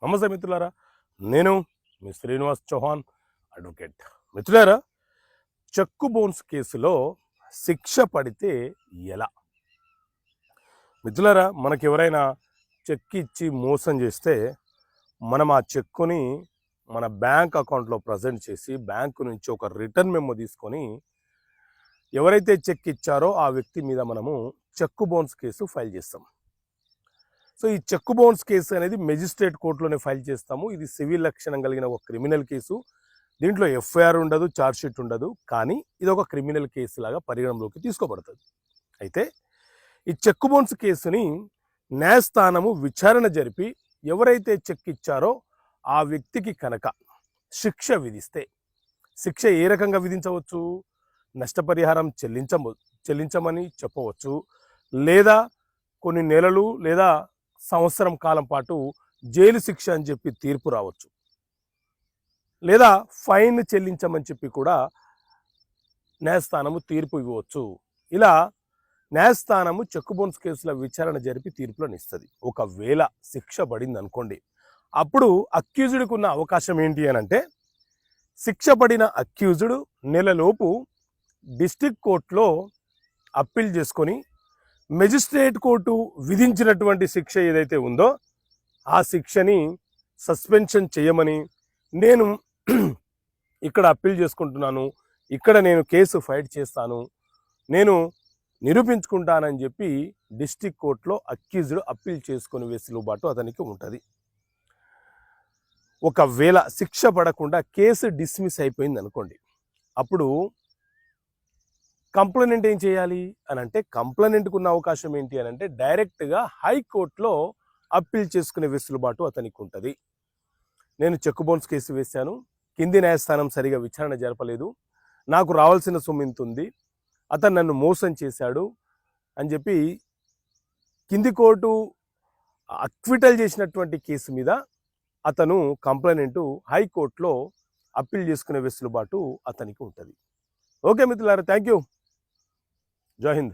నమస్తే మిత్రులారా, నేను మీ శ్రీనివాస్ చౌహాన్ అడ్వకేట్. మిత్రులారా, చెక్కు బౌన్స్ కేసులో శిక్ష పడితే ఎలా? మిత్రులారా, మనకి ఎవరైనా చెక్ ఇచ్చి మోసం చేస్తే మనం ఆ చెక్కుని మన బ్యాంక్ అకౌంట్లో ప్రజెంట్ చేసి బ్యాంకు నుంచి ఒక రిటర్న్ మెమో తీసుకొని ఎవరైతే చెక్ ఇచ్చారో ఆ వ్యక్తి మీద మనము చెక్కు బౌన్స్ కేసు ఫైల్ చేస్తాం. సో ఈ చెక్కు బౌన్స్ కేసు అనేది మెజిస్ట్రేట్ కోర్టులోనే ఫైల్ చేస్తాము. ఇది సివిల్ లక్షణం కలిగిన ఒక క్రిమినల్ కేసు. దీంట్లో ఎఫ్ఐఆర్ ఉండదు, ఛార్జ్షీట్ ఉండదు, కానీ ఇది ఒక క్రిమినల్ కేసు లాగా పరిగణలోకి తీసుకోబడుతుంది. అయితే ఈ చెక్కు బౌన్స్ కేసుని న్యాయస్థానము విచారణ జరిపి ఎవరైతే చెక్ ఇచ్చారో ఆ వ్యక్తికి కనుక శిక్ష విధిస్తే, శిక్ష ఏ రకంగా విధించవచ్చు? నష్టపరిహారం చెల్లించమని చెప్పవచ్చు, లేదా కొన్ని నెలలు లేదా సంవత్సరం కాలం పాటు జైలు శిక్ష అని చెప్పి తీర్పు రావచ్చు, లేదా ఫైన్ చెల్లించమని చెప్పి కూడా న్యాయస్థానము తీర్పు ఇవ్వవచ్చు. ఇలా న్యాయస్థానము చెక్కు బౌన్స్ కేసుల విచారణ జరిపి తీర్పులను ఇస్తుంది. ఒకవేళ శిక్ష పడింది అనుకోండి, అప్పుడు అక్యూజ్డ్కి ఉన్న అవకాశం ఏంటి అని అంటే, శిక్ష పడిన అక్యూజ్డ్ నెలలోపు డిస్ట్రిక్ట్ కోర్టులో అప్పీల్ చేసుకొని మెజిస్ట్రేట్ కోర్టు విధించినటువంటి శిక్ష ఏదైతే ఉందో ఆ శిక్షని సస్పెన్షన్ చేయమని, నేను ఇక్కడ అప్పీల్ చేసుకుంటున్నాను, ఇక్కడ నేను కేసు ఫైట్ చేస్తాను, నేను నిరూపించుకుంటానని చెప్పి డిస్ట్రిక్ట్ కోర్టులో అక్యూజ్డ్ అప్పీల్ చేసుకుని వెసులుబాటు అతనికి ఉంటుంది. ఒకవేళ శిక్ష పడకుండా కేసు డిస్మిస్ అయిపోయింది అనుకోండి, అప్పుడు కంప్లైనెంట్ ఏం చేయాలి అని అంటే, కంప్లైనెంట్కు ఉన్న అవకాశం ఏంటి అని అంటే డైరెక్ట్గా హైకోర్టులో అప్పీల్ చేసుకునే వెసులుబాటు అతనికి ఉంటుంది. నేను చెక్కు బౌన్స్ కేసు వేశాను, కింది న్యాయస్థానం సరిగా విచారణ జరపలేదు, నాకు రావాల్సిన సొమ్ము ఇంత ఉంది, అతను నన్ను మోసం చేశాడు అని చెప్పి కింది కోర్టు అక్విటల్ చేసినటువంటి కేసు మీద అతను కంప్లైనెంట్ హైకోర్టులో అప్పీల్ చేసుకునే వెసులుబాటు అతనికి ఉంటుంది. ఓకే మిత్రులారా, థ్యాంక్ యూ. జై హింద్.